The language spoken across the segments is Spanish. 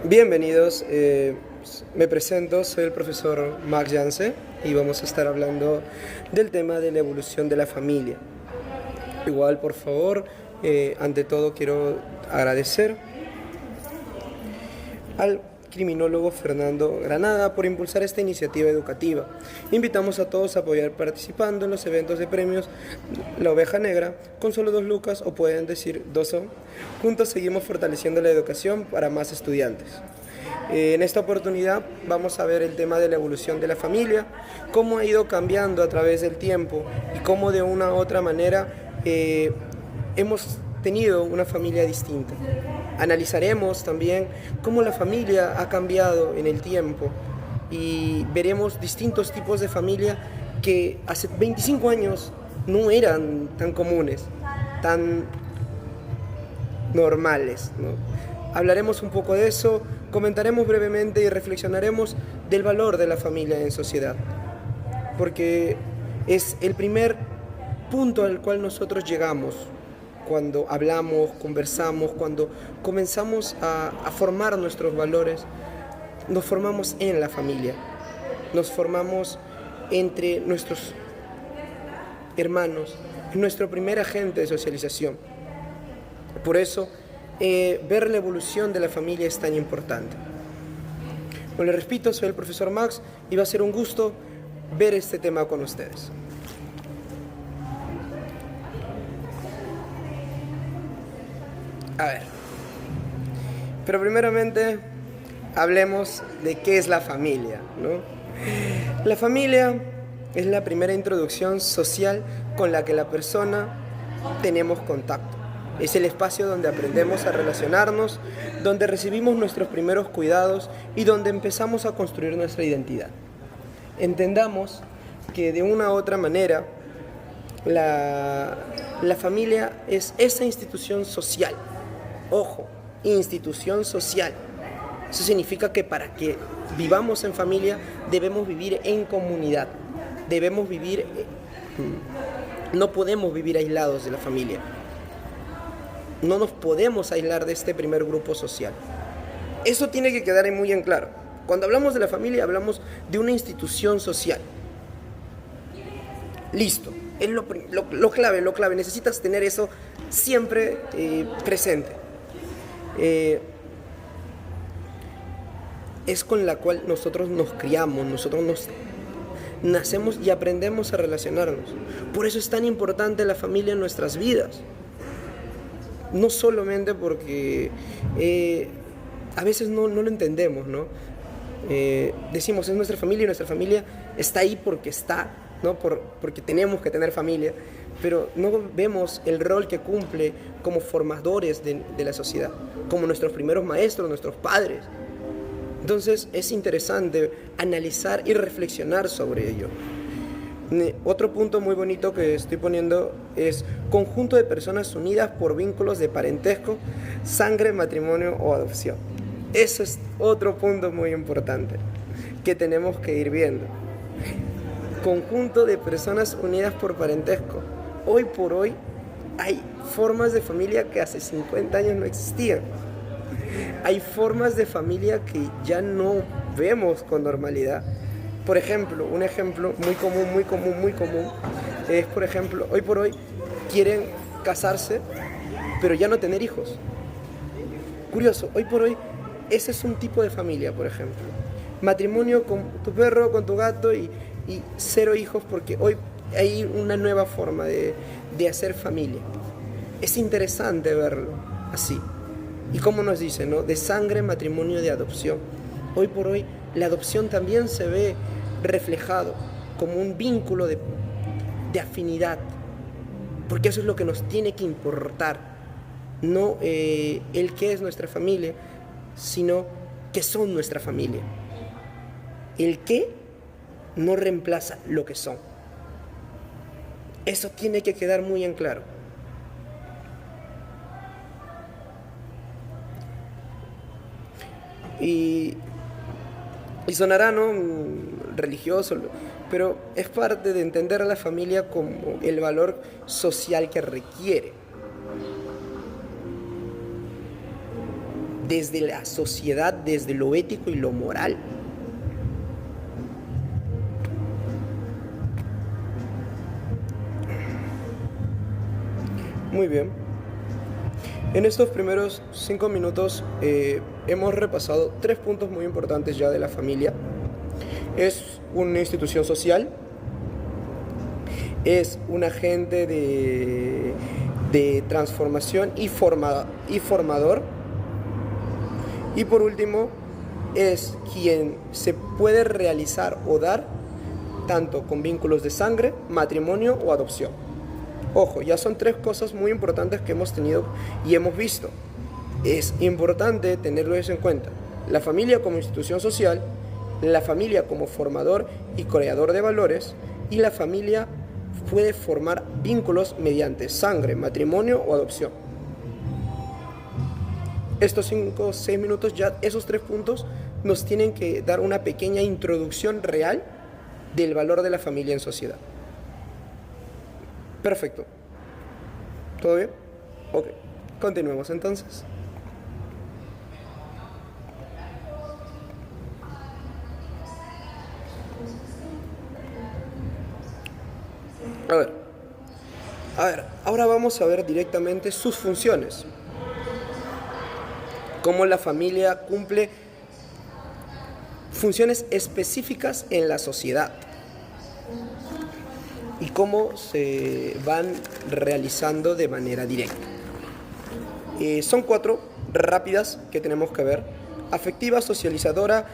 Bienvenidos, me presento, soy el profesor Max Janse y vamos a estar hablando del tema de la evolución de la familia. Igual, por favor, ante todo quiero agradecer al criminólogo Fernando Granada por impulsar esta iniciativa educativa. Invitamos a todos a apoyar participando en los eventos de premios La Oveja Negra con solo 2 lucas o pueden decir 2 son. Juntos seguimos fortaleciendo la educación para más estudiantes. En esta oportunidad vamos a ver el tema de la evolución de la familia, cómo ha ido cambiando a través del tiempo y cómo de una u otra manera hemos tenido una familia distinta. Analizaremos también cómo la familia ha cambiado en el tiempo y veremos distintos tipos de familia que hace 25 años no eran tan comunes, tan normales, ¿no? Hablaremos un poco de eso, comentaremos brevemente y reflexionaremos del valor de la familia en sociedad, porque es el primer punto al cual nosotros llegamos cuando hablamos, conversamos, cuando comenzamos a formar nuestros valores. Nos formamos en la familia, nos formamos entre nuestros hermanos, nuestro primer agente de socialización. Por eso, ver la evolución de la familia es tan importante. Como les repito, soy el profesor Max y va a ser un gusto ver este tema con ustedes. A ver, pero primeramente hablemos de qué es la familia, ¿no? La familia es la primera introducción social con la que la persona tenemos contacto. Es el espacio donde aprendemos a relacionarnos, donde recibimos nuestros primeros cuidados y donde empezamos a construir nuestra identidad. Entendamos que de una u otra manera la familia es esa institución social. Ojo, institución social. Eso significa que para que vivamos en familia debemos vivir en comunidad. Debemos vivir, no podemos vivir aislados de la familia. No nos podemos aislar de este primer grupo social. Eso tiene que quedar muy en claro. Cuando hablamos de la familia hablamos de una institución social. Listo. Es lo clave. Necesitas tener eso siempre presente. Es con la cual nosotros nos criamos, nosotros nos nacemos y aprendemos a relacionarnos. Por eso es tan importante la familia en nuestras vidas. No solamente porque a veces no lo entendemos, ¿no? Decimos, es nuestra familia y nuestra familia está ahí porque está, ¿no? Porque tenemos que tener familia, pero no vemos el rol que cumple como formadores de la sociedad, como nuestros primeros maestros, nuestros padres. Entonces es interesante analizar y reflexionar sobre ello. Otro punto muy bonito que estoy poniendo es conjunto de personas unidas por vínculos de parentesco, sangre, matrimonio o adopción. Eso es otro punto muy importante que tenemos que ir viendo. Conjunto de personas unidas por parentesco. Hoy por hoy hay formas de familia que hace 50 años no existían. Hay formas de familia que ya no vemos con normalidad. Por ejemplo, un ejemplo muy común es, por ejemplo, hoy por hoy quieren casarse, pero ya no tener hijos. Curioso, hoy por hoy ese es un tipo de familia, por ejemplo. Matrimonio con tu perro, con tu gato y 0 hijos, porque hoy hay una nueva forma de hacer familia. Es interesante verlo así. Y como nos dice, ¿no? De sangre, matrimonio, de adopción. Hoy por hoy la adopción también se ve reflejado como un vínculo de afinidad, porque eso es lo que nos tiene que importar, no el qué es nuestra familia, sino qué son nuestra familia. El qué no reemplaza lo que son. Eso tiene que quedar muy en claro. Y sonará, ¿no?, religioso, pero es parte de entender a la familia como el valor social que requiere. desde la sociedad, desde lo ético y lo moral. Muy bien. En estos primeros 5 minutos hemos repasado 3 puntos muy importantes ya de la familia. Es una institución social, es un agente de transformación y formador, y por último es quien se puede realizar o dar tanto con vínculos de sangre, matrimonio o adopción. Ojo, ya son 3 cosas muy importantes que hemos tenido y hemos visto. Es importante tenerlo eso en cuenta. La familia como institución social, la familia como formador y creador de valores, y la familia puede formar vínculos mediante sangre, matrimonio o adopción. Estos 5 o 6 minutos, ya esos 3 puntos nos tienen que dar una pequeña introducción real del valor de la familia en sociedad. Perfecto. ¿Todo bien? Ok. Continuemos entonces. A ver, ahora vamos a ver directamente sus funciones. Cómo la familia cumple funciones específicas en la sociedad y cómo se van realizando de manera directa. Son 4 rápidas que tenemos que ver: afectiva, socializadora,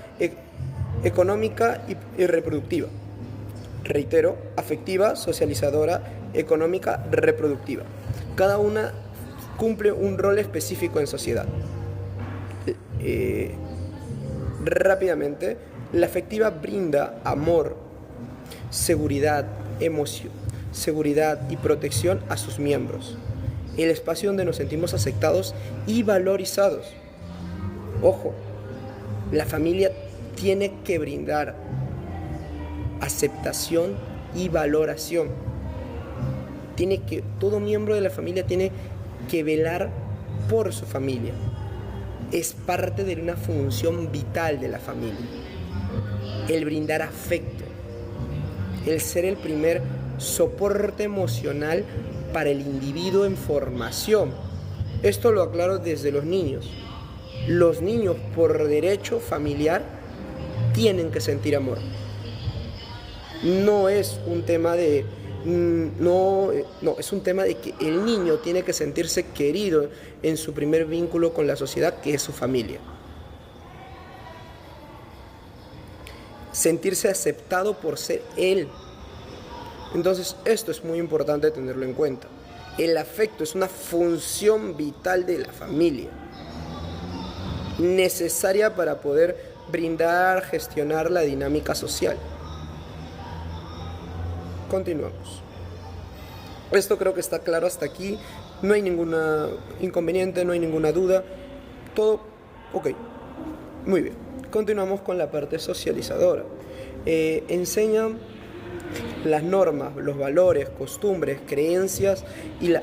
económica y reproductiva. Reitero, afectiva, socializadora, económica, reproductiva. Cada una cumple un rol específico en sociedad. Rápidamente, la afectiva brinda amor, seguridad, emoción, seguridad y protección a sus miembros. El espacio donde nos sentimos aceptados y valorizados. Ojo, la familia tiene que brindar aceptación y valoración. Todo miembro de la familia tiene que velar por su familia. Es parte de una función vital de la familia. El brindar afecto, el ser el primer soporte emocional para el individuo en formación. Esto lo aclaro desde los niños. Los niños, por derecho familiar, tienen que sentir amor. No es un tema de... No, es un tema de que el niño tiene que sentirse querido en su primer vínculo con la sociedad, que es su familia. Sentirse aceptado por ser él. Entonces, esto es muy importante tenerlo en cuenta. El afecto es una función vital de la familia, necesaria para poder brindar, gestionar la dinámica social. Continuamos. Esto creo que está claro hasta aquí. No hay ningún inconveniente, no hay ninguna duda. Todo ok. Muy bien. Continuamos con la parte socializadora. Enseña las normas, los valores, costumbres, creencias y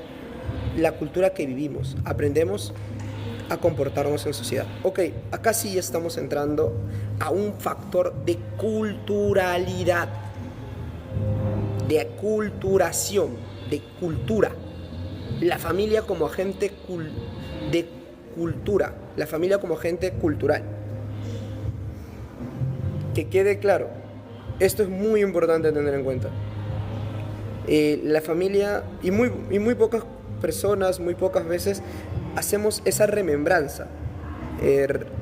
la cultura que vivimos. Aprendemos a comportarnos en sociedad. Ok, acá sí estamos entrando a un factor de culturalidad, de aculturación, de cultura. La familia como agente de cultura, la familia como agente cultural. Que quede claro, esto es muy importante tener en cuenta. La familia, y muy pocas personas, muy pocas veces, hacemos esa remembranza.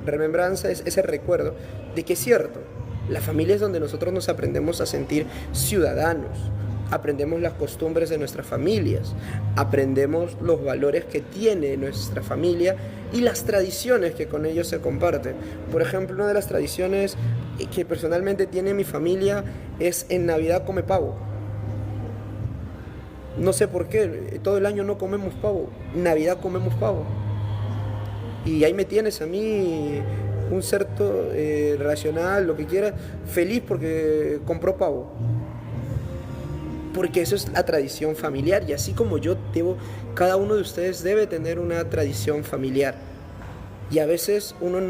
Remembranza es ese recuerdo de que es cierto, la familia es donde nosotros nos aprendemos a sentir ciudadanos, aprendemos las costumbres de nuestras familias, aprendemos los valores que tiene nuestra familia y las tradiciones que con ellos se comparten. Por ejemplo, una de las tradiciones que personalmente tiene mi familia es: en Navidad come pavo. No sé por qué, todo el año no comemos pavo, Navidad comemos pavo. Y ahí me tienes a mí, un cerdo racional, lo que quieras, feliz porque compró pavo. Porque eso es la tradición familiar, y así como yo cada uno de ustedes debe tener una tradición familiar. Y a veces uno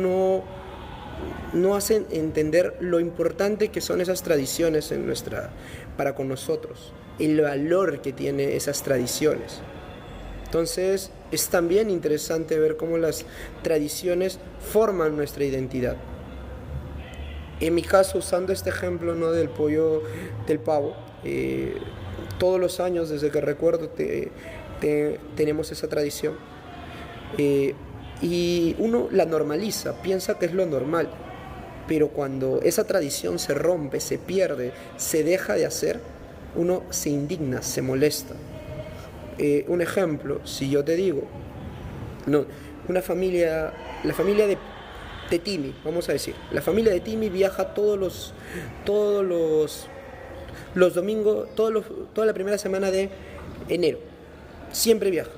no hace entender lo importante que son esas tradiciones para con nosotros, el valor que tienen esas tradiciones. Entonces es también interesante ver cómo las tradiciones forman nuestra identidad. En mi caso, usando este ejemplo, ¿no?, del pollo, del pavo, todos los años, desde que recuerdo, tenemos esa tradición. Y uno la normaliza, piensa que es lo normal, pero cuando esa tradición se rompe, se pierde, se deja de hacer, uno se indigna, se molesta. Un ejemplo, si yo te digo, no, la familia de Timmy, vamos a decir, la familia de Timmy viaja todos los domingos, toda la primera semana de enero, siempre viaja,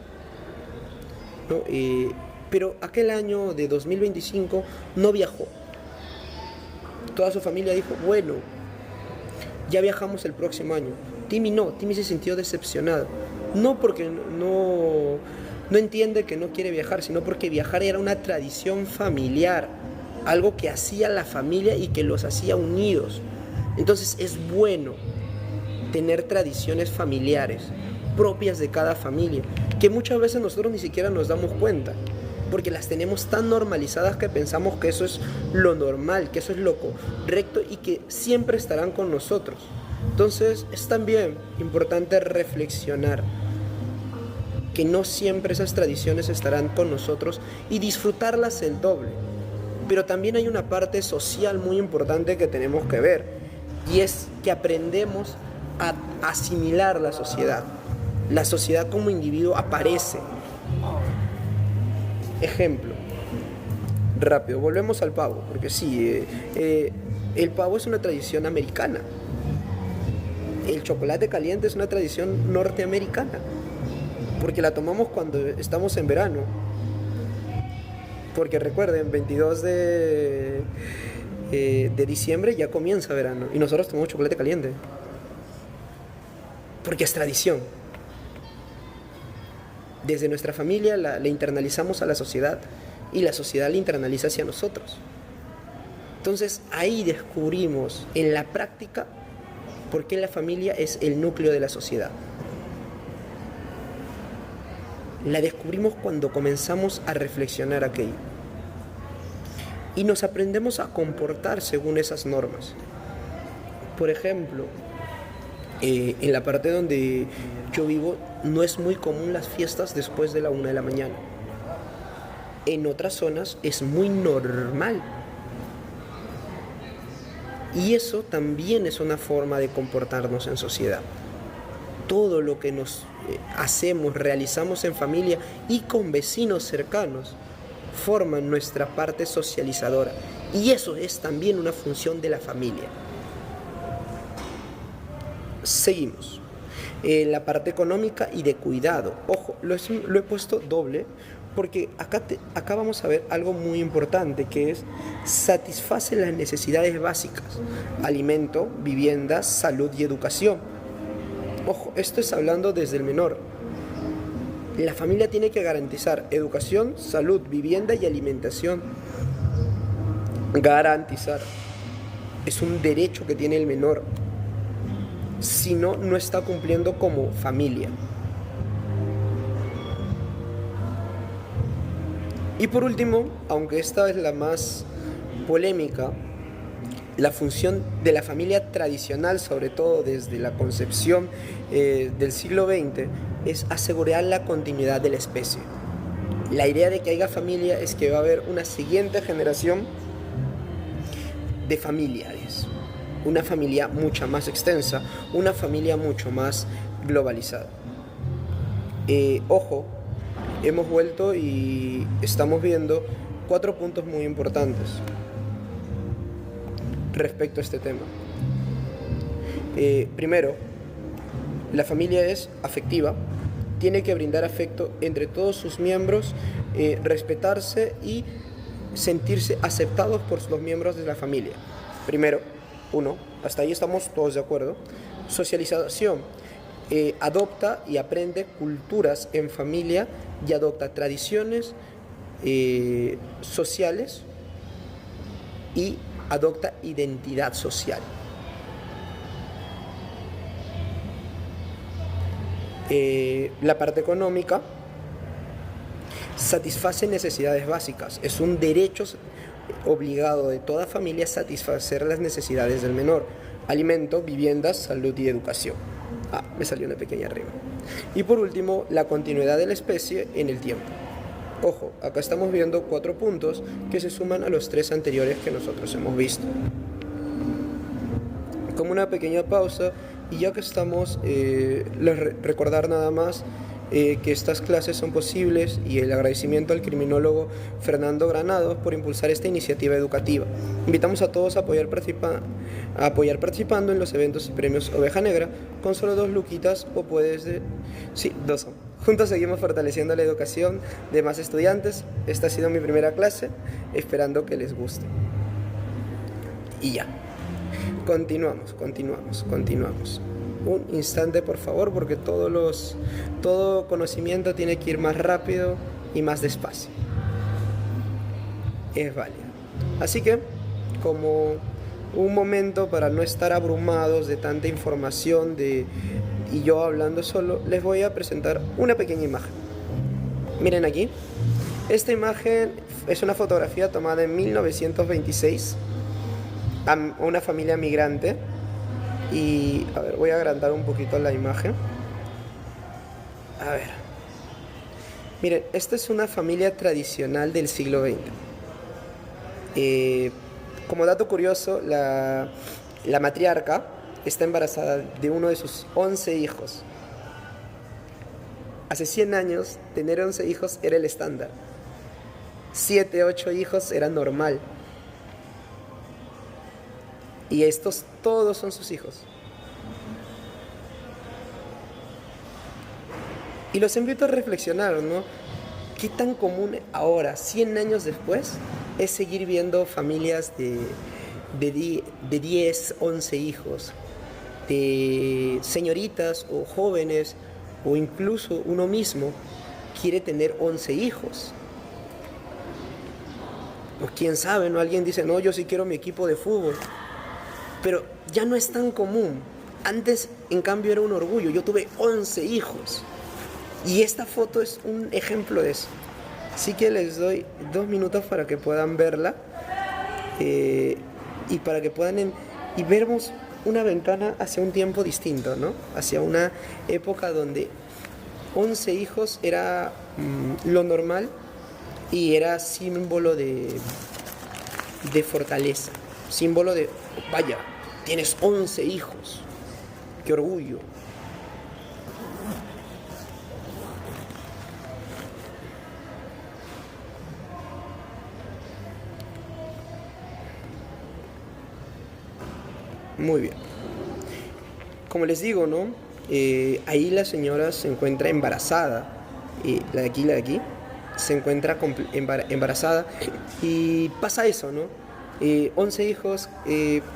¿no? Pero aquel año de 2025 no viajó. Toda su familia dijo, bueno, ya viajamos el próximo año. Timmy no, Timmy se sintió decepcionado. No porque no entiende que no quiere viajar, sino porque viajar era una tradición familiar, algo que hacía la familia y que los hacía unidos. Entonces es bueno tener tradiciones familiares propias de cada familia, que muchas veces nosotros ni siquiera nos damos cuenta, porque las tenemos tan normalizadas que pensamos que eso es lo normal, que eso es lo correcto y que siempre estarán con nosotros. Entonces es también importante reflexionar que no siempre esas tradiciones estarán con nosotros y disfrutarlas el doble. Pero también hay una parte social muy importante que tenemos que ver, y es que aprendemos a asimilar la sociedad. La sociedad como individuo aparece. Ejemplo, rápido, volvemos al pavo, porque sí, el pavo es una tradición americana. El chocolate caliente es una tradición norteamericana, porque la tomamos cuando estamos en verano. Porque recuerden, 22 de diciembre ya comienza verano y nosotros tomamos chocolate caliente. Porque es tradición. Desde nuestra familia la internalizamos a la sociedad y la sociedad la internaliza hacia nosotros. Entonces ahí descubrimos en la práctica por qué la familia es el núcleo de la sociedad. La descubrimos cuando comenzamos a reflexionar aquello y nos aprendemos a comportar según esas normas. Por ejemplo, en la parte donde yo vivo no es muy común las fiestas después de la 1 de la mañana. En otras zonas es muy normal. Y eso también es una forma de comportarnos en sociedad. Todo lo que nos hacemos, realizamos en familia y con vecinos cercanos forman nuestra parte socializadora. Y eso es también una función de la familia. Seguimos. La parte económica y de cuidado. Ojo, lo he puesto doble porque acá vamos a ver algo muy importante, que es satisface las necesidades básicas: alimento, vivienda, salud y educación. Ojo, esto es hablando desde el menor. La familia tiene que garantizar educación, salud, vivienda y alimentación. Garantizar. Es un derecho que tiene el menor. Si no, no está cumpliendo como familia. Y por último, aunque esta es la más polémica, la función de la familia tradicional, sobre todo desde la concepción del siglo XX, es asegurar la continuidad de la especie. La idea de que haya familia es que va a haber una siguiente generación de familiares, una familia mucho más extensa, una familia mucho más globalizada. Ojo, hemos vuelto y estamos viendo 4 puntos muy importantes respecto a este tema. Primero, la familia es afectiva, tiene que brindar afecto entre todos sus miembros, respetarse y sentirse aceptados por los miembros de la familia. Primero, hasta ahí estamos todos de acuerdo. Socialización, adopta y aprende culturas en familia y adopta tradiciones sociales y adopta identidad social. La parte económica satisface necesidades básicas. Es un derecho obligado de toda familia satisfacer las necesidades del menor: alimento, vivienda, salud y educación. Me salió una pequeña rima. Y por último, la continuidad de la especie en el tiempo. Ojo, acá estamos viendo 4 puntos que se suman a los 3 anteriores que nosotros hemos visto. Como una pequeña pausa, y ya que estamos, recordar nada más que estas clases son posibles, y el agradecimiento al criminólogo Fernando Granados por impulsar esta iniciativa educativa. Invitamos a todos a apoyar participando en los eventos y premios Oveja Negra con solo 2 luquitas, o puedes... Sí, 2 son. Juntos seguimos fortaleciendo la educación de más estudiantes. Esta ha sido mi primera clase, esperando que les guste. Y ya. Continuamos. Un instante, por favor, porque todo conocimiento tiene que ir más rápido y más despacio. Es válido. Así que, como un momento para no estar abrumados de tanta información y yo hablando solo, les voy a presentar una pequeña imagen. Miren aquí. Esta imagen es una fotografía tomada en 1926 a una familia migrante. Y, a ver, voy a agrandar un poquito la imagen. A ver. Miren, esta es una familia tradicional del siglo XX. Como dato curioso, la matriarca está embarazada de uno de sus 11 hijos. Hace 100 años, tener 11 hijos era el estándar. 7, 8 hijos era normal. Y estos todos son sus hijos. Y los invito a reflexionar, ¿no? ¿Qué tan común ahora, 100 años después, es seguir viendo familias de 10, 11 hijos, de señoritas o jóvenes, o incluso uno mismo quiere tener 11 hijos? O quién sabe, ¿no? Alguien dice, no, yo sí quiero mi equipo de fútbol. Pero ya no es tan común. Antes, en cambio, era un orgullo. Yo tuve 11 hijos. Y esta foto es un ejemplo de eso. Así que les doy 2 minutos para que puedan verla. Y para que puedan... y vermos una ventana hacia un tiempo distinto, ¿no? Hacia una época donde 11 hijos era lo normal y era símbolo de fortaleza. Símbolo de, vaya, tienes 11 hijos. ¡Qué orgullo! Muy bien. Como les digo, ¿no? Ahí la señora se encuentra embarazada. La de aquí, se encuentra embarazada. Y pasa eso, ¿no? 11 hijos,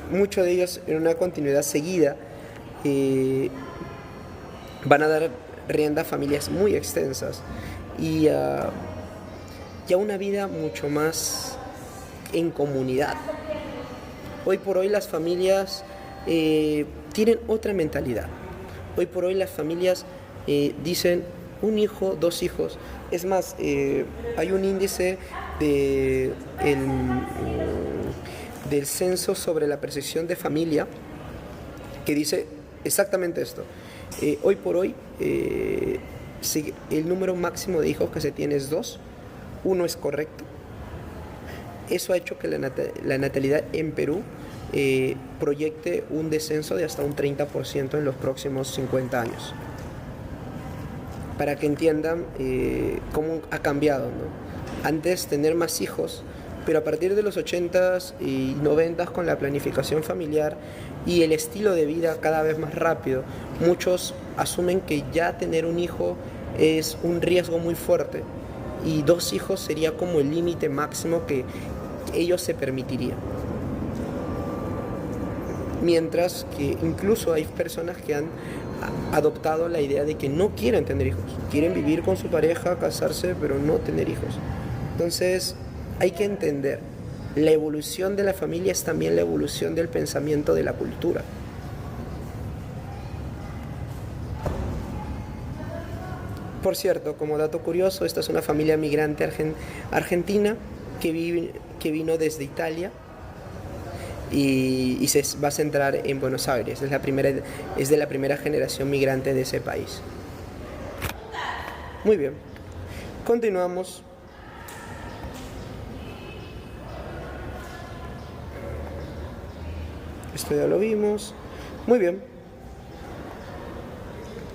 muchos de ellos en una continuidad seguida, van a dar rienda a familias muy extensas y a una vida mucho más en comunidad. Hoy por hoy las familias tienen otra mentalidad. Hoy por hoy las familias dicen 1 hijo, 2 hijos. Es más, hay un índice del censo sobre la percepción de familia que dice exactamente esto. Hoy por hoy el número máximo de hijos que se tiene es 2. 1 es correcto. Eso ha hecho que la natalidad en Perú proyecte un descenso de hasta un 30% en los próximos 50 años. Para que entiendan cómo ha cambiado, ¿no? Antes tener más hijos, pero a partir de los 80s y 90s, con la planificación familiar y el estilo de vida cada vez más rápido, muchos asumen que ya tener un hijo es un riesgo muy fuerte y 2 hijos sería como el límite máximo que ellos se permitirían. Mientras que incluso hay personas que han adoptado la idea de que no quieren tener hijos, quieren vivir con su pareja, casarse, pero no tener hijos. Entonces, hay que entender, la evolución de la familia es también la evolución del pensamiento de la cultura. Por cierto, como dato curioso, esta es una familia migrante argentina que vino desde Italia y se va a centrar en Buenos Aires. Es de la primera generación migrante de ese país. Muy bien, continuamos. Esto ya lo vimos. Muy bien.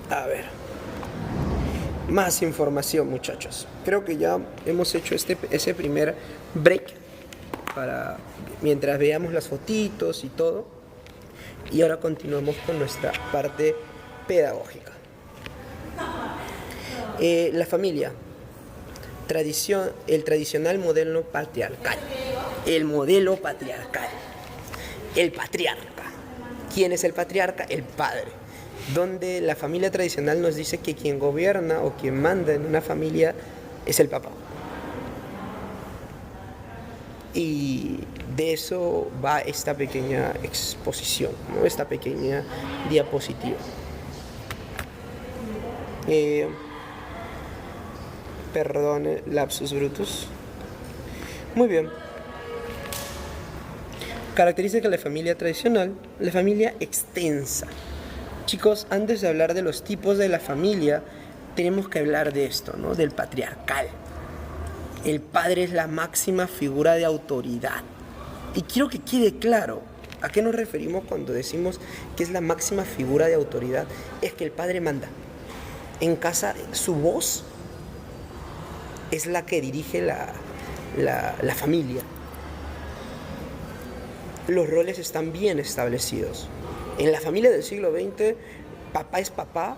A ver. Más información, muchachos. Creo que ya hemos hecho ese primer break para mientras veamos las fotitos y todo. Y ahora continuamos con nuestra parte pedagógica. La familia. El tradicional modelo patriarcal. El modelo patriarcal. El patriarca. ¿Quién es el patriarca? El padre. Donde la familia tradicional nos dice que quien gobierna o quien manda en una familia es el papá. Y de eso va esta pequeña exposición, ¿no? Esta pequeña diapositiva. Perdone, lapsus brutus. Muy bien. Característica de la familia tradicional, la familia extensa. Chicos, antes de hablar de los tipos de la familia, tenemos que hablar de esto, ¿no? Del patriarcal. El padre es la máxima figura de autoridad. Y quiero que quede claro, ¿a qué nos referimos cuando decimos que es la máxima figura de autoridad? Es que el padre manda. En casa, su voz es la que dirige la familia. Los roles están bien establecidos. En la familia del siglo XX, papá es papá,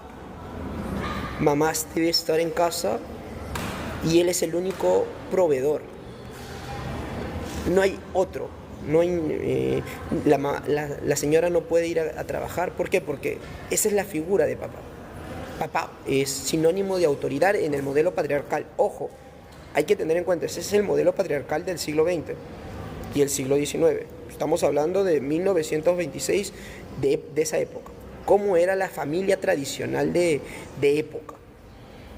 mamá debe estar en casa y él es el único proveedor. No hay otro. No hay, la señora no puede ir a trabajar. ¿Por qué? Porque esa es la figura de papá. Papá es sinónimo de autoridad en el modelo patriarcal. Ojo, hay que tener en cuenta, ese es el modelo patriarcal del siglo XX y el siglo XIX. Estamos hablando de 1926, de esa época. ¿Cómo era la familia tradicional de época?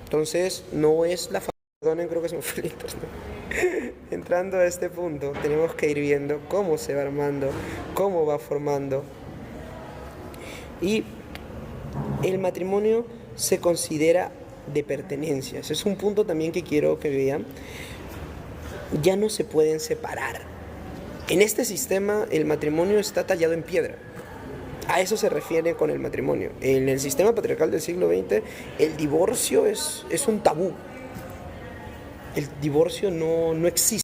Entonces, no es la familia... Perdonen, creo que se me fue el internet. Entrando a este punto, tenemos que ir viendo cómo se va armando, cómo va formando. Y el matrimonio se considera de pertenencia. Ese es un punto también que quiero que vean. Ya no se pueden separar. En este sistema el matrimonio está tallado en piedra. A eso se refiere con el matrimonio. En el sistema patriarcal del siglo XX, el divorcio es un tabú. El divorcio no existe.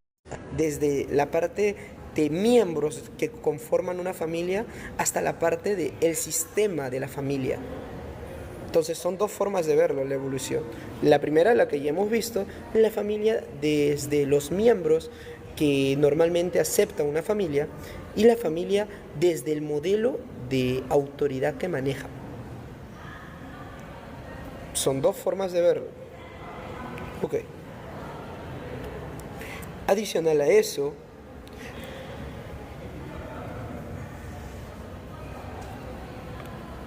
Desde la parte de miembros que conforman una familia hasta la parte del sistema de la familia. Entonces son dos formas de verlo, la evolución. La primera, la que ya hemos visto, la familia desde los miembros que normalmente aceptan una familia y la familia desde el modelo de autoridad que maneja. Son dos formas de verlo. Ok. Adicional a eso,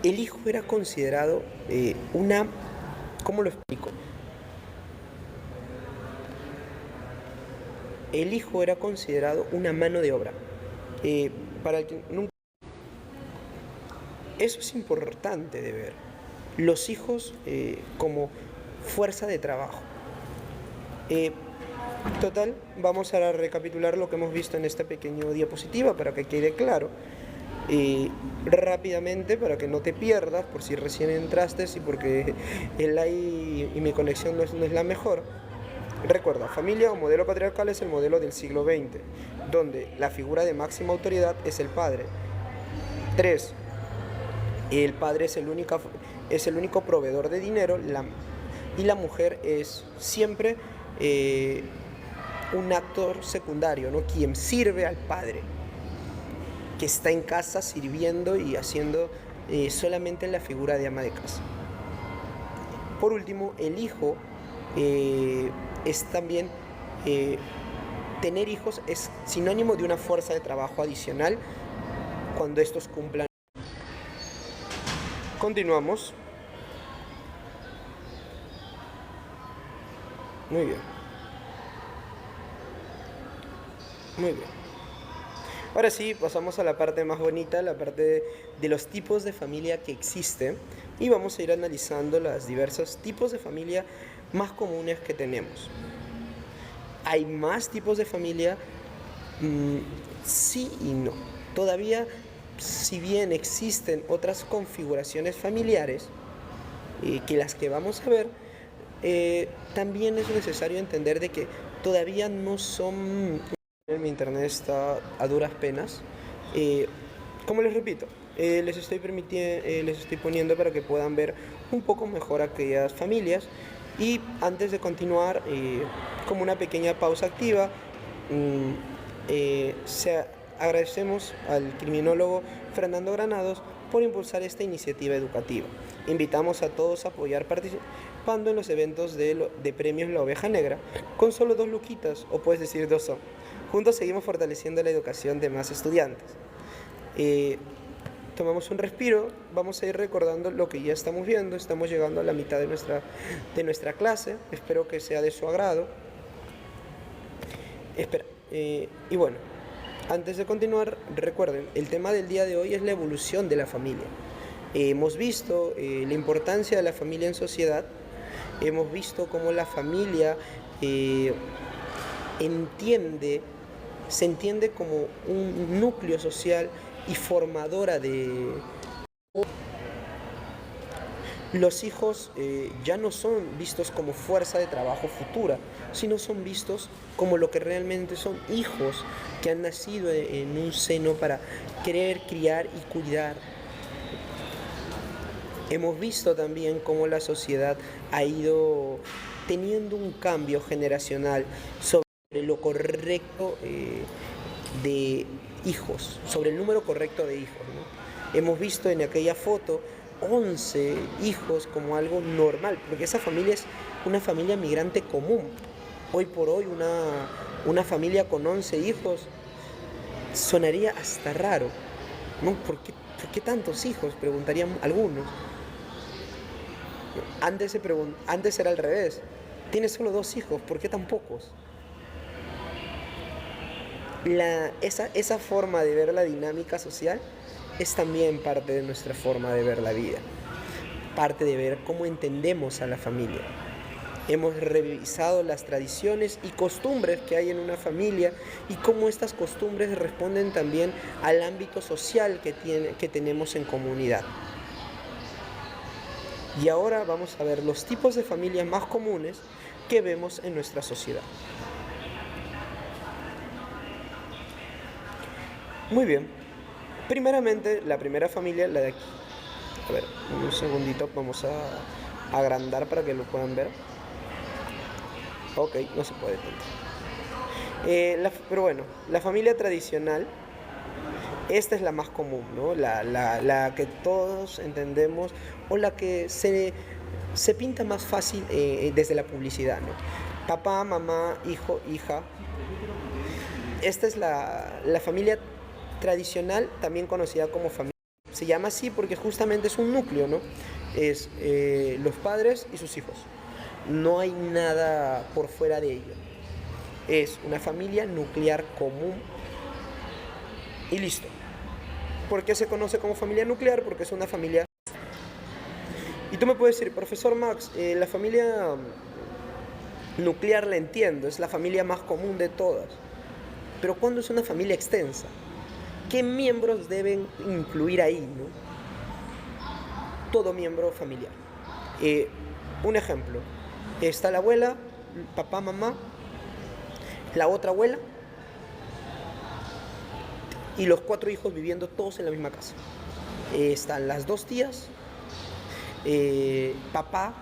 el hijo era considerado ¿cómo lo explico? El hijo era considerado una mano de obra. Para el que nunca... Eso es importante de ver. Los hijos como fuerza de trabajo. Total, vamos a recapitular lo que hemos visto en esta pequeña diapositiva para que quede claro. Rápidamente, para que no te pierdas, por si recién entraste y porque el live y mi conexión no es la mejor. Recuerda, familia o modelo patriarcal es el modelo del siglo XX, donde la figura de máxima autoridad es el padre. 3. El padre es el único proveedor de dinero y la mujer es siempre un actor secundario, ¿no? Quien sirve al padre, que está en casa sirviendo y haciendo solamente la figura de ama de casa. Por último, el hijo es también eh, tener hijos es sinónimo de una fuerza de trabajo adicional cuando estos cumplan. Continuamos. Muy bien. Muy bien. Ahora sí, pasamos a la parte más bonita, la parte de los tipos de familia que existen, y vamos a ir analizando los diversos tipos de familia más comunes que tenemos. ¿Hay más tipos de familia? Sí y no. Todavía, si bien existen otras configuraciones familiares que las que vamos a ver, también es necesario entender de que todavía no son. Mi internet está a duras penas. Como les repito, les estoy poniendo para que puedan ver un poco mejor aquellas familias. Y antes de continuar, como una pequeña pausa activa, agradecemos al criminólogo Fernando Granados por impulsar esta iniciativa educativa. Invitamos a todos a apoyar participando en los eventos de premios La Oveja Negra con solo 2 luquitas, o puedes decir 2 son. Juntos seguimos fortaleciendo la educación de más estudiantes. Tomamos un respiro, vamos a ir recordando lo que ya estamos viendo. Estamos llegando a la mitad de nuestra clase, espero que sea de su agrado. Y bueno, antes de continuar, recuerden, el tema del día de hoy es la evolución de la familia. Hemos visto la importancia de la familia en sociedad, hemos visto cómo la familia se entiende como un núcleo social y formadora de. Los hijos ya no son vistos como fuerza de trabajo futura, sino son vistos como lo que realmente son: hijos que han nacido en un seno para querer criar y cuidar. Hemos visto también cómo la sociedad ha ido teniendo un cambio generacional sobre lo correcto de hijos, sobre el número correcto de hijos, ¿no? Hemos visto en aquella foto 11 hijos como algo normal, porque esa familia es una familia migrante común. Hoy por hoy una familia con 11 hijos sonaría hasta raro, ¿no? ¿Por qué tantos hijos?, preguntarían algunos. Antes era al revés. Tienes solo 2 hijos, ¿por qué tan pocos? Esa forma de ver la dinámica social es también parte de nuestra forma de ver la vida, parte de ver cómo entendemos a la familia. Hemos revisado las tradiciones y costumbres que hay en una familia y cómo estas costumbres responden también al ámbito social que tenemos en comunidad. Y ahora vamos a ver los tipos de familias más comunes que vemos en nuestra sociedad. Muy bien. Primeramente, la primera familia, la de aquí. A ver, un segundito, vamos a agrandar para que lo puedan ver. Ok, no se puede tanto. Pero bueno, la familia tradicional, esta es la más común, ¿no? La que todos entendemos, o la que se pinta más fácil desde la publicidad, ¿no? Papá, mamá, hijo, hija. Esta es la familia tradicional, también conocida como familia. Se llama así porque justamente es un núcleo, ¿no? Es los padres y sus hijos. No hay nada por fuera de ello. Es una familia nuclear común y listo. ¿Por qué se conoce como familia nuclear? Porque es una familia. Y tú me puedes decir, profesor Max, la familia nuclear la entiendo, es la familia más común de todas. Pero ¿cuándo es una familia extensa? ¿Qué miembros deben incluir ahí, no? Todo miembro familiar. Un ejemplo, está la abuela, papá, mamá, la otra abuela y los 4 hijos viviendo todos en la misma casa. Están las 2 tías, papá,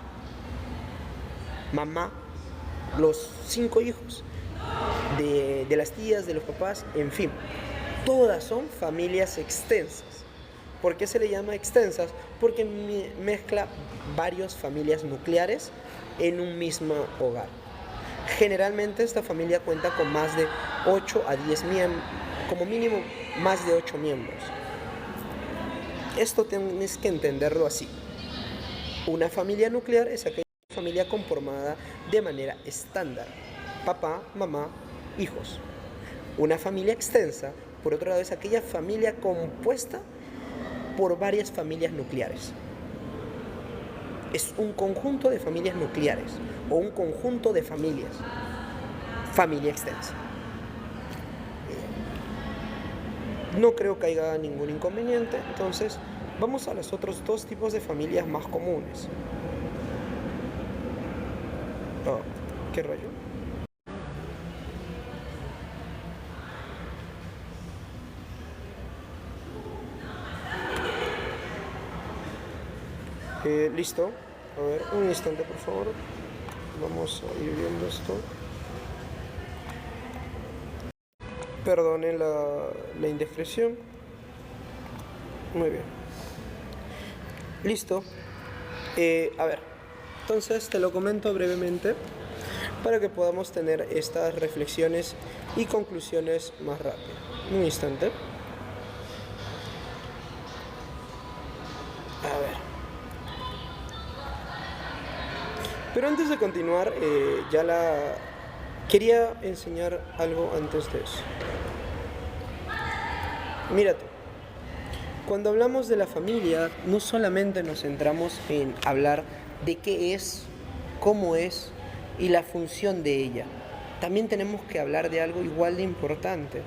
mamá, los 5 hijos de las tías, de los papás, en fin. Todas son familias extensas. ¿Por qué se le llama extensas? Porque mezcla varias familias nucleares en un mismo hogar. Generalmente esta familia cuenta con más de 8 a 10 miembros, como mínimo más de 8 miembros. Esto tienes que entenderlo así. Una familia nuclear es aquella familia conformada de manera estándar: papá, mamá, hijos. Una familia extensa, por otro lado, es aquella familia compuesta por varias familias nucleares. Es un conjunto de familias nucleares o un conjunto de familias. Familia extensa. No creo que haya ningún inconveniente, entonces vamos a los otros dos tipos de familias más comunes. Oh, ¿qué rayo? Listo. A ver, un instante, por favor. Vamos a ir viendo esto. Perdone la indiscreción. Muy bien. Listo. A ver, entonces te lo comento brevemente para que podamos tener estas reflexiones y conclusiones más rápido. Un instante. A ver. Pero antes de continuar, quería enseñar algo antes de eso. Mírate. Cuando hablamos de la familia, no solamente nos centramos en hablar de qué es, cómo es y la función de ella. También tenemos que hablar de algo igual de importante: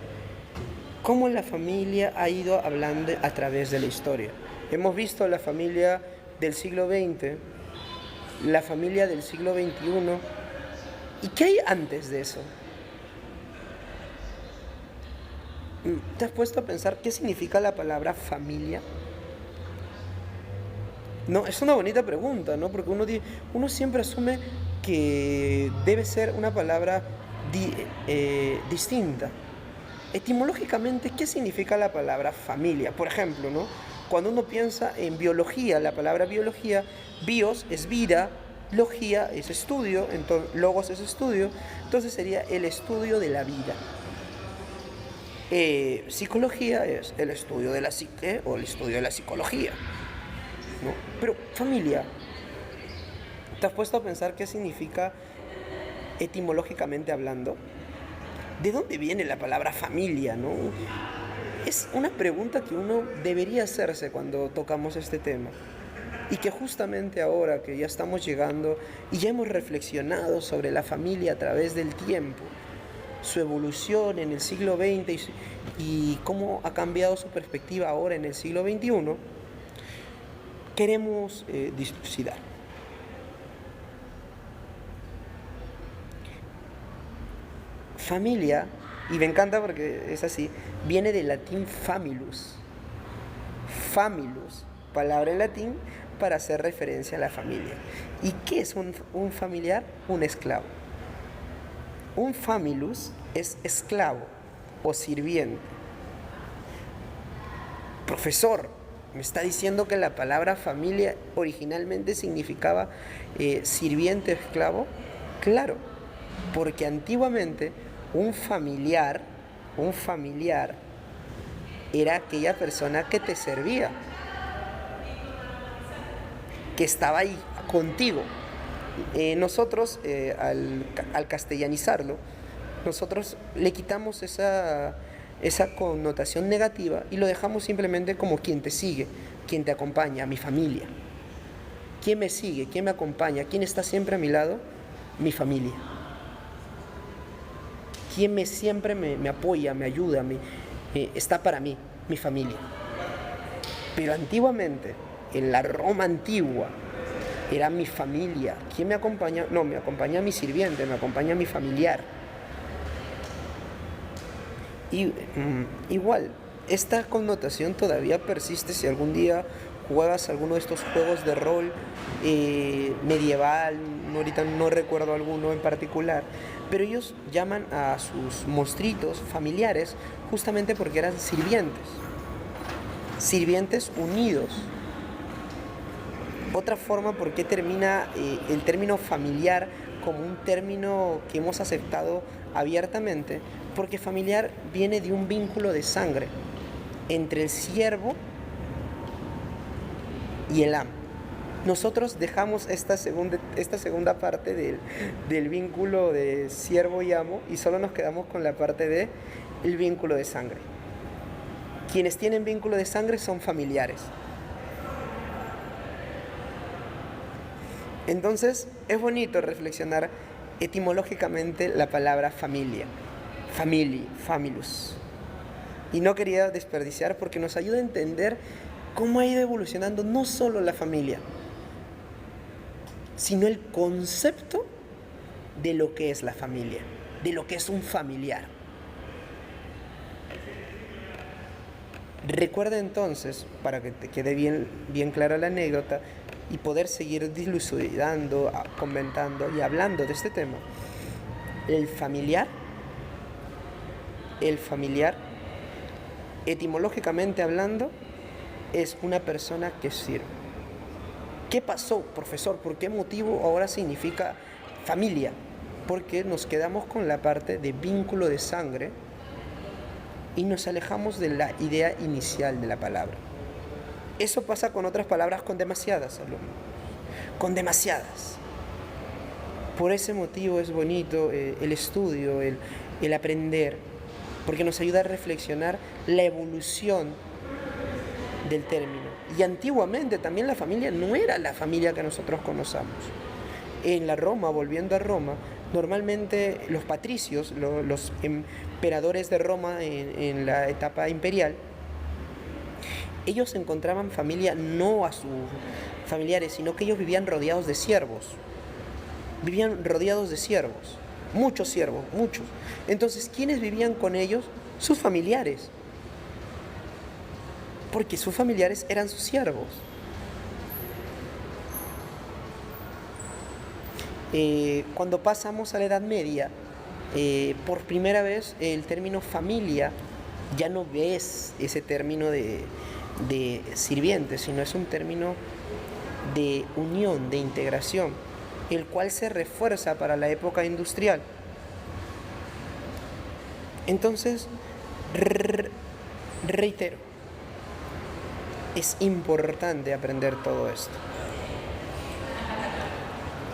cómo la familia ha ido hablando a través de la historia. Hemos visto la familia del siglo XX, la familia del siglo XXI. ¿Y qué hay antes de eso? ¿Te has puesto a pensar qué significa la palabra familia? No, es una bonita pregunta, ¿no? Porque uno siempre asume que debe ser una palabra distinta. Etimológicamente, ¿qué significa la palabra familia? Por ejemplo, ¿no? Cuando uno piensa en biología, la palabra biología, bios es vida, logía es estudio, entonces, logos es estudio, entonces sería el estudio de la vida. Psicología es el estudio de la psique o el estudio de la psicología, ¿no? Pero familia, ¿te has puesto a pensar qué significa etimológicamente hablando? ¿De dónde viene la palabra familia, no? Es una pregunta que uno debería hacerse cuando tocamos este tema. Y que justamente ahora que ya estamos llegando y ya hemos reflexionado sobre la familia a través del tiempo, su evolución en el siglo XX y cómo ha cambiado su perspectiva ahora en el siglo XXI, queremos dilucidar. Familia, y me encanta porque es así, viene del latín familus. Familus, palabra en latín para hacer referencia a la familia. ¿Y qué es un familiar? Un esclavo. Un familus es esclavo o sirviente. Profesor, ¿me está diciendo que la palabra familia originalmente significaba sirviente o esclavo? Claro, porque antiguamente un familiar era aquella persona que te servía, que estaba ahí contigo. Nosotros, al castellanizarlo, nosotros le quitamos esa connotación negativa y lo dejamos simplemente como quien te sigue, quien te acompaña, mi familia. ¿Quién me sigue? ¿Quién me acompaña? ¿Quién está siempre a mi lado? Mi familia. ¿Quién siempre me apoya, me ayuda, está para mí? Mi familia. Pero antiguamente, en la Roma antigua, era mi familia. ¿Quién me acompaña? No, me acompaña mi sirviente, me acompaña mi familiar. Y igual, esta connotación todavía persiste si algún día juegas alguno de estos juegos de rol medieval, ahorita no recuerdo alguno en particular, pero ellos llaman a sus monstruitos familiares justamente porque eran sirvientes unidos. Otra forma por qué termina el término familiar como un término que hemos aceptado abiertamente, porque familiar viene de un vínculo de sangre entre el siervo y el amo. Nosotros dejamos esta segunda parte del vínculo de siervo y amo y solo nos quedamos con la parte del vínculo de sangre. Quienes tienen vínculo de sangre son familiares. Entonces es bonito reflexionar etimológicamente la palabra familia, family, familus. Y no quería desperdiciar porque nos ayuda a entender cómo ha ido evolucionando no solo la familia, sino el concepto de lo que es la familia, de lo que es un familiar. Recuerda entonces, para que te quede bien clara la anécdota y poder seguir dilucidando, comentando y hablando de este tema, el familiar, etimológicamente hablando, es una persona que sirve. ¿Qué pasó, profesor? ¿Por qué motivo ahora significa familia? Porque nos quedamos con la parte de vínculo de sangre y nos alejamos de la idea inicial de la palabra. Eso pasa con otras palabras con demasiadas, alumnos. Con demasiadas. Por ese motivo es bonito el estudio, el aprender, porque nos ayuda a reflexionar la evolución del término. Y antiguamente también la familia no era la familia que nosotros conocemos. En la Roma, volviendo a Roma, normalmente los patricios, los emperadores de Roma en la etapa imperial, ellos encontraban familia no a sus familiares, sino que ellos vivían rodeados de siervos. Vivían rodeados de siervos, muchos siervos, muchos. Entonces, ¿quiénes vivían con ellos? Sus familiares. Porque sus familiares eran sus siervos. Cuando pasamos a la Edad Media, por primera vez el término familia ya no ves ese término de sirviente, sino es un término de unión, de integración, el cual se refuerza para la época industrial. Entonces, reitero, es importante aprender todo esto.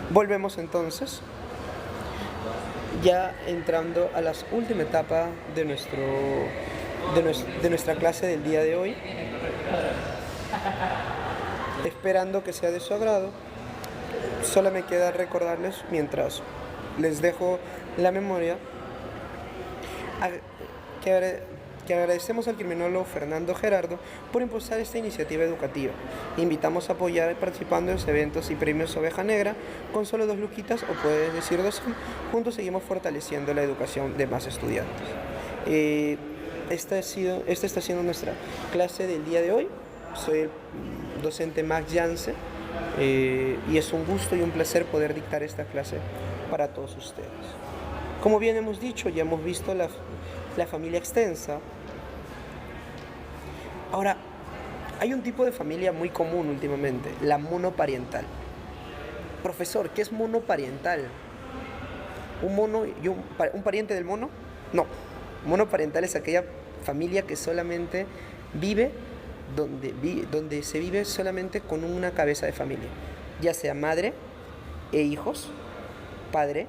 Volvemos entonces, ya entrando a la última etapa de nuestra clase del día de hoy, esperando que sea de su agrado. Solo me queda recordarles, mientras les dejo la memoria, que agradecemos al criminólogo Fernando Gerardo por impulsar esta iniciativa educativa. Invitamos a apoyar participando en los eventos y premios Oveja Negra con solo 2 luquitas, o puedes decir 2. Juntos seguimos fortaleciendo la educación de más estudiantes. Esta está siendo nuestra clase del día de hoy. Soy el docente Max Janse y es un gusto y un placer poder dictar esta clase para todos ustedes. Como bien hemos dicho, ya hemos visto la familia extensa. Ahora, hay un tipo de familia muy común últimamente, la monoparental. Profesor, ¿qué es monoparental? ¿Un mono y un pariente del mono? No. Monoparental es aquella familia que solamente vive donde se vive solamente con una cabeza de familia, ya sea madre e hijos, padre,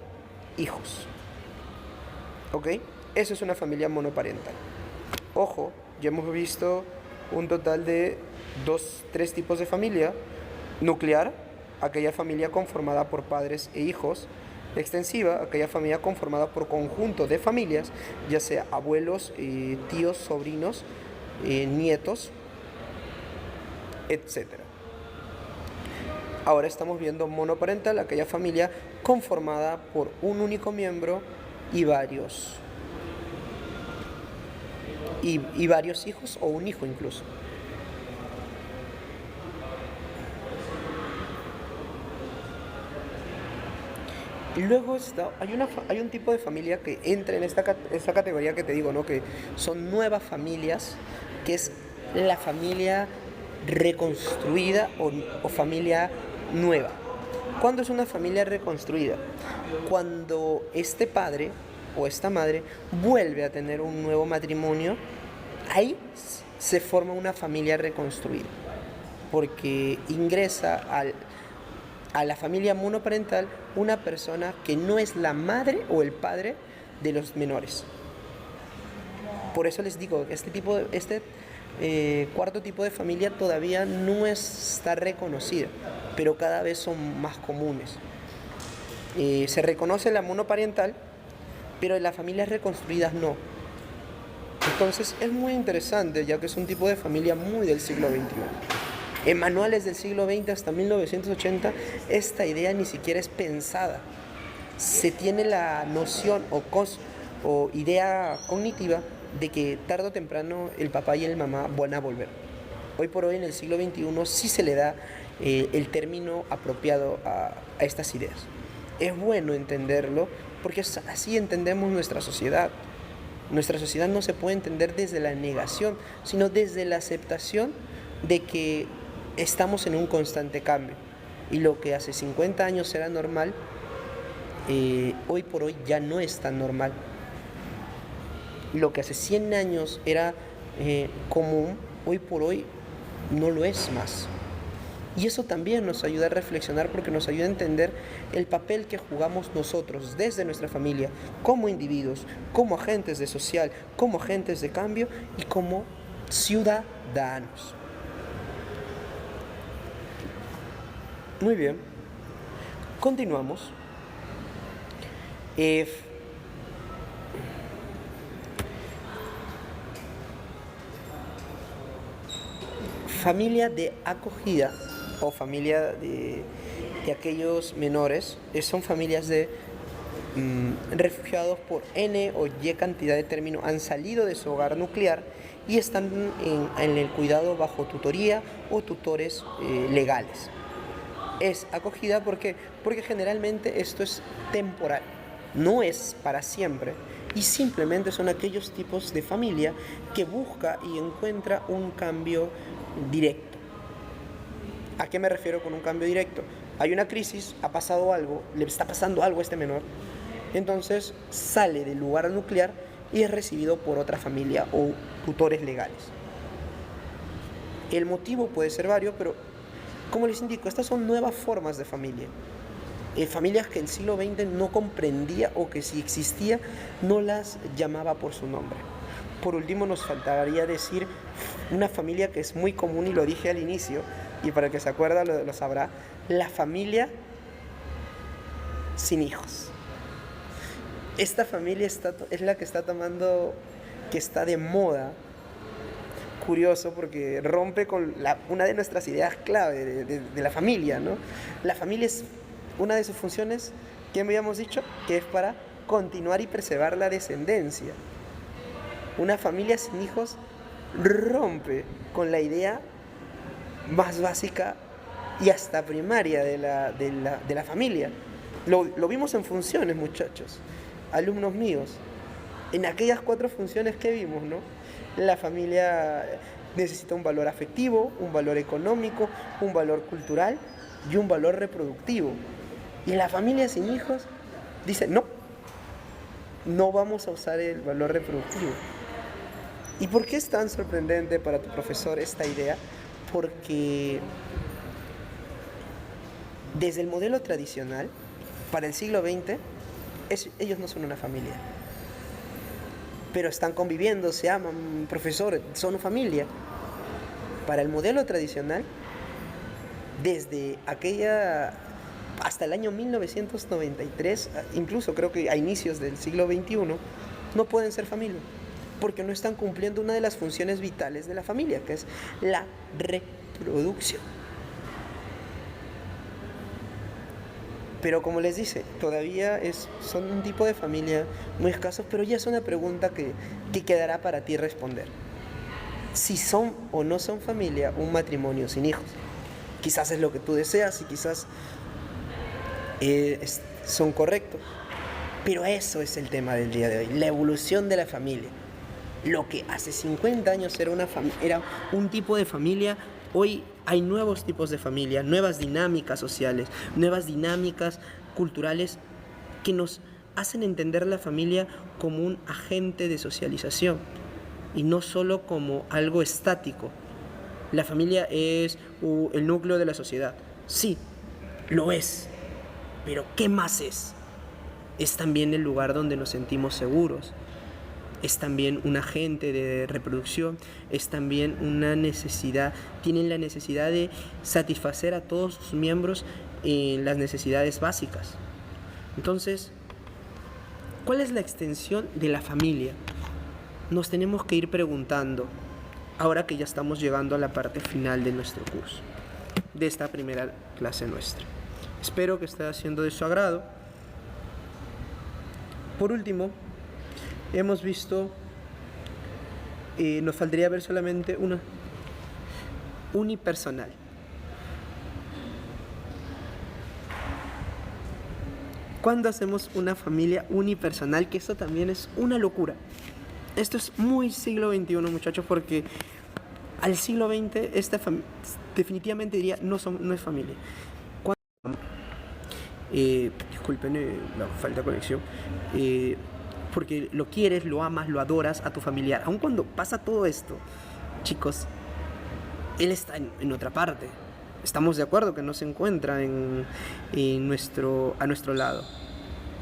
hijos. ¿Ok? Eso es una familia monoparental. Ojo, ya hemos visto un total de 3 tipos de familia. Nuclear, aquella familia conformada por padres e hijos. Extensiva, aquella familia conformada por conjunto de familias, ya sea abuelos, tíos, sobrinos, nietos, etc. Ahora estamos viendo monoparental, aquella familia conformada por un único miembro y varios hijos o un hijo incluso. Y luego hay un tipo de familia que entra en esta categoría que te digo, ¿no? Que son nuevas familias, que es la familia reconstruida o familia nueva. ¿Cuándo es una familia reconstruida? Cuando este padre o esta madre vuelve a tener un nuevo matrimonio, ahí se forma una familia reconstruida, porque ingresa a la familia monoparental una persona que no es la madre o el padre de los menores. Por eso les digo que este cuarto tipo de familia todavía no está reconocida, pero cada vez son más comunes. Se reconoce la monoparental, pero en las familias reconstruidas no. Entonces es muy interesante, ya que es un tipo de familia muy del siglo XXI. En manuales del siglo XX hasta 1980, esta idea ni siquiera es pensada. Se tiene la noción o idea cognitiva de que tarde o temprano el papá y el mamá van a volver. Hoy por hoy en el siglo XXI sí se le da el término apropiado a estas ideas. Es bueno entenderlo porque así entendemos nuestra sociedad. Nuestra sociedad no se puede entender desde la negación, sino desde la aceptación de que estamos en un constante cambio. Y lo que hace 50 años era normal, hoy por hoy ya no es tan normal. Lo que hace 100 años era común, hoy por hoy no lo es más. Y eso también nos ayuda a reflexionar porque nos ayuda a entender el papel que jugamos nosotros desde nuestra familia, como individuos, como agentes de social, como agentes de cambio y como ciudadanos. Muy bien, continuamos. Familia de acogida o familia de aquellos menores son familias de refugiados por N o Y cantidad de términos, han salido de su hogar nuclear y están en el cuidado bajo tutoría o tutores legales. Es acogida porque generalmente esto es temporal, no es para siempre. Y simplemente son aquellos tipos de familia que busca y encuentra un cambio directo. ¿A qué me refiero con un cambio directo? Hay una crisis, ha pasado algo, le está pasando algo a este menor, entonces sale del lugar nuclear y es recibido por otra familia o tutores legales. El motivo puede ser varios, pero como les indico, estas son nuevas formas de familia. Familias que el siglo XX no comprendía o que si existía no las llamaba por su nombre. Por último, nos faltaría decir una familia que es muy común y lo dije al inicio, y para el que se acuerda lo sabrá, la familia sin hijos. Esta familia es la que está tomando, que está de moda. Curioso porque rompe con una de nuestras ideas clave de la familia, ¿no? La familia es una de sus funciones, ¿qué habíamos dicho? Que es para continuar y preservar la descendencia. Una familia sin hijos rompe con la idea más básica y hasta primaria de la familia. Lo vimos en funciones, muchachos, alumnos míos. En aquellas 4 funciones que vimos, ¿no? La familia necesita un valor afectivo, un valor económico, un valor cultural y un valor reproductivo. Y la familia sin hijos dice, no vamos a usar el valor reproductivo. ¿Y por qué es tan sorprendente para tu profesor esta idea? Porque desde el modelo tradicional, para el siglo XX, ellos no son una familia. Pero están conviviendo, se aman, profesor, son familia. Para el modelo tradicional, desde hasta el año 1993, incluso creo que a inicios del siglo XXI, no pueden ser familia, porque no están cumpliendo una de las funciones vitales de la familia, que es la reproducción. Pero como les dice, todavía son un tipo de familia muy escasos, pero ya es una pregunta que quedará para ti responder. Si son o no son familia un matrimonio sin hijos. Quizás es lo que tú deseas y quizás son correctos. Pero eso es el tema del día de hoy, la evolución de la familia. Lo que hace 50 años era un tipo de familia, hoy Hay nuevos tipos de familia, nuevas dinámicas sociales, nuevas dinámicas culturales que nos hacen entender la familia como un agente de socialización y no solo como algo estático. La familia es el núcleo de la sociedad. Sí, lo es. Pero ¿qué más es? Es también el lugar donde nos sentimos seguros. Es también un agente de reproducción. Es también una necesidad. Tienen la necesidad de satisfacer a todos sus miembros en las necesidades básicas. Entonces, ¿cuál es la extensión de la familia? Nos tenemos que ir preguntando, ahora que ya estamos llegando a la parte final de nuestro curso, de esta primera clase nuestra. Espero que esté siendo de su agrado. Por último, hemos visto, nos faltaría ver solamente una, unipersonal. ¿Cuándo hacemos una familia unipersonal? Que eso también es una locura. Esto es muy siglo XXI, muchachos, porque al siglo XX definitivamente diría no es familia. Disculpen la falta de conexión. Porque lo quieres, lo amas, lo adoras a tu familiar. Aun cuando pasa todo esto, chicos, él está en otra parte. Estamos de acuerdo que no se encuentra a nuestro lado.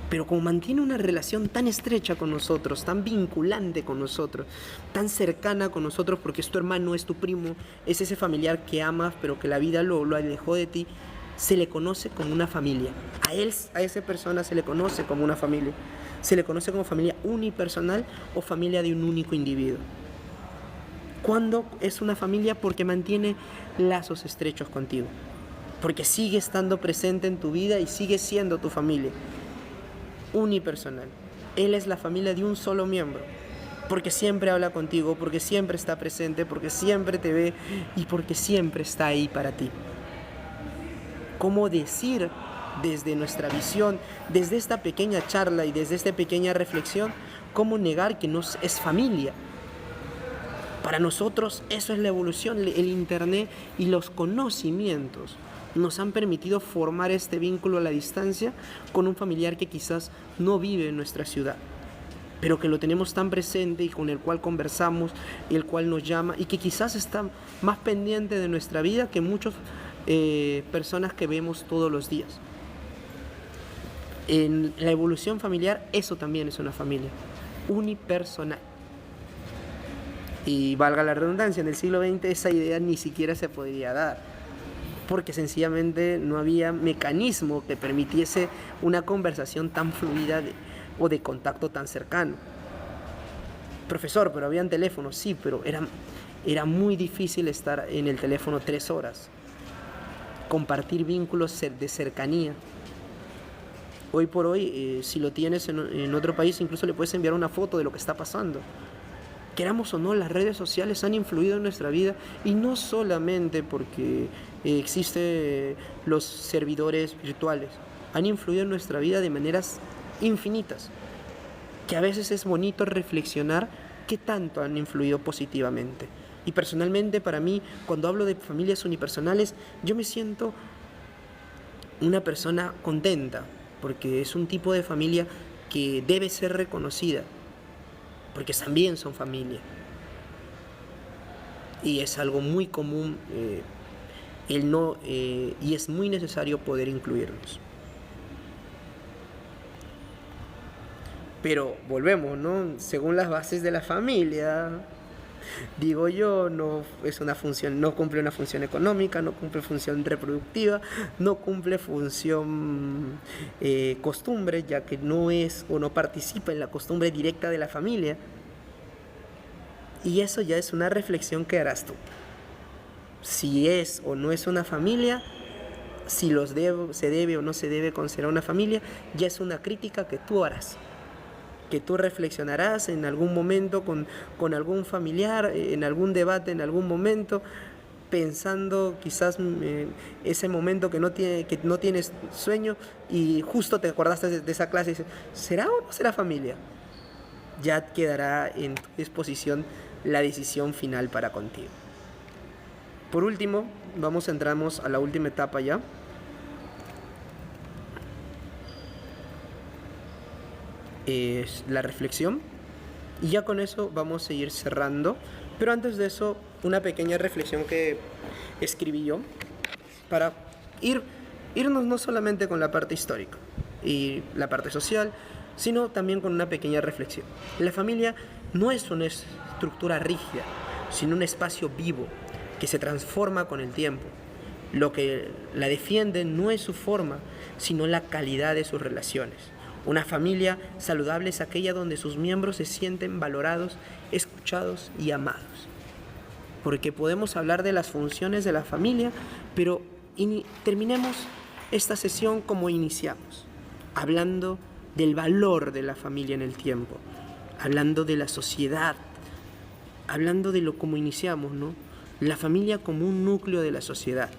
Pero como mantiene una relación tan estrecha con nosotros, tan vinculante con nosotros, tan cercana con nosotros, porque es tu hermano, es tu primo, es ese familiar que amas, pero que la vida lo alejó de ti, se le conoce como una familia. A esa persona se le conoce como una familia. Se le conoce como familia unipersonal o familia de un único individuo. ¿Cuándo es una familia? Porque mantiene lazos estrechos contigo. Porque sigue estando presente en tu vida y sigue siendo tu familia. Unipersonal. Él es la familia de un solo miembro. Porque siempre habla contigo, porque siempre está presente, porque siempre te ve y porque siempre está ahí para ti. ¿Cómo decir desde nuestra visión, desde esta pequeña charla y desde esta pequeña reflexión, cómo negar que nos es familia? Para nosotros eso es la evolución. El Internet y los conocimientos nos han permitido formar este vínculo a la distancia con un familiar que quizás no vive en nuestra ciudad, pero que lo tenemos tan presente y con el cual conversamos y el cual nos llama y que quizás está más pendiente de nuestra vida que muchas personas que vemos todos los días. En la evolución familiar eso también es una familia unipersonal. Y valga la redundancia, en el siglo XX esa idea ni siquiera se podría dar, porque sencillamente no había mecanismo que permitiese una conversación tan fluida o de contacto tan cercano. Profesor, pero habían teléfonos, sí, pero era muy difícil estar en el teléfono 3 horas, compartir vínculos de cercanía. Hoy por hoy, si lo tienes en otro país, incluso le puedes enviar una foto de lo que está pasando. Queramos o no, las redes sociales han influido en nuestra vida, y no solamente porque existen los servidores virtuales, han influido en nuestra vida de maneras infinitas, que a veces es bonito reflexionar qué tanto han influido positivamente. Y personalmente, para mí, cuando hablo de familias unipersonales, yo me siento una persona contenta, porque es un tipo de familia que debe ser reconocida, porque también son familia. Y es algo muy común y es muy necesario poder incluirlos. Pero volvemos, ¿no? Según las bases de la familia, digo yo, no es una función, no cumple una función económica, no cumple función reproductiva, no cumple función costumbre, ya que no es o no participa en la costumbre directa de la familia. Y eso ya es una reflexión que harás tú. Si es o no es una familia, si se debe o no se debe considerar una familia, ya es una crítica que tú harás, que tú reflexionarás en algún momento con algún familiar, en algún debate, en algún momento, pensando quizás ese momento que no tienes sueño y justo te acordaste de esa clase y dices, ¿será o no será familia? Ya quedará en tu disposición la decisión final para contigo. Por último, entramos a la última etapa ya. Es la reflexión. Y ya con eso vamos a ir cerrando. Pero antes de eso, una pequeña reflexión que escribí yo para irnos no solamente con la parte histórica y la parte social, sino también con una pequeña reflexión. La familia no es una estructura rígida, sino un espacio vivo que se transforma con el tiempo. Lo que la defiende no es su forma, sino la calidad de sus relaciones. Una familia saludable es aquella donde sus miembros se sienten valorados, escuchados y amados. Porque podemos hablar de las funciones de la familia, pero terminemos esta sesión como iniciamos, hablando del valor de la familia en el tiempo, hablando de la sociedad, hablando de lo como iniciamos, ¿no? La familia como un núcleo de la sociedad.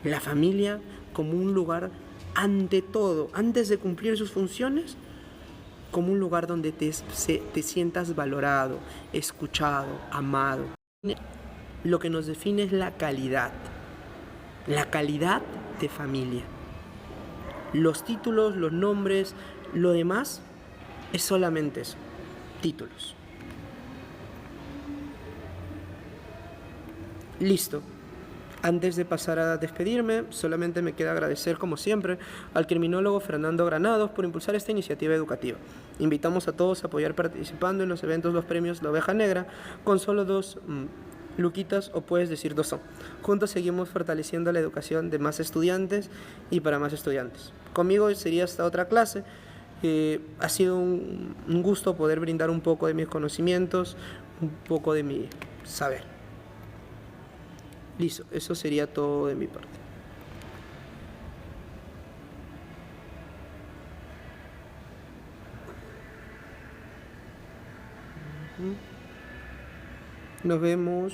La familia como un lugar, ante todo, antes de cumplir sus funciones, como un lugar donde te sientas valorado, escuchado, amado. Lo que nos define es la calidad de familia. Los títulos, los nombres, lo demás es solamente eso, títulos. Listo. Antes de pasar a despedirme, solamente me queda agradecer, como siempre, al criminólogo Fernando Granados por impulsar esta iniciativa educativa. Invitamos a todos a apoyar participando en los eventos Los Premios La Oveja Negra con solo 2 luquitas, o puedes decir 2 son. Juntos seguimos fortaleciendo la educación de más estudiantes y para más estudiantes. Conmigo sería esta otra clase. Ha sido un gusto poder brindar un poco de mis conocimientos, un poco de mi saber. Listo, eso sería todo de mi parte. Nos vemos.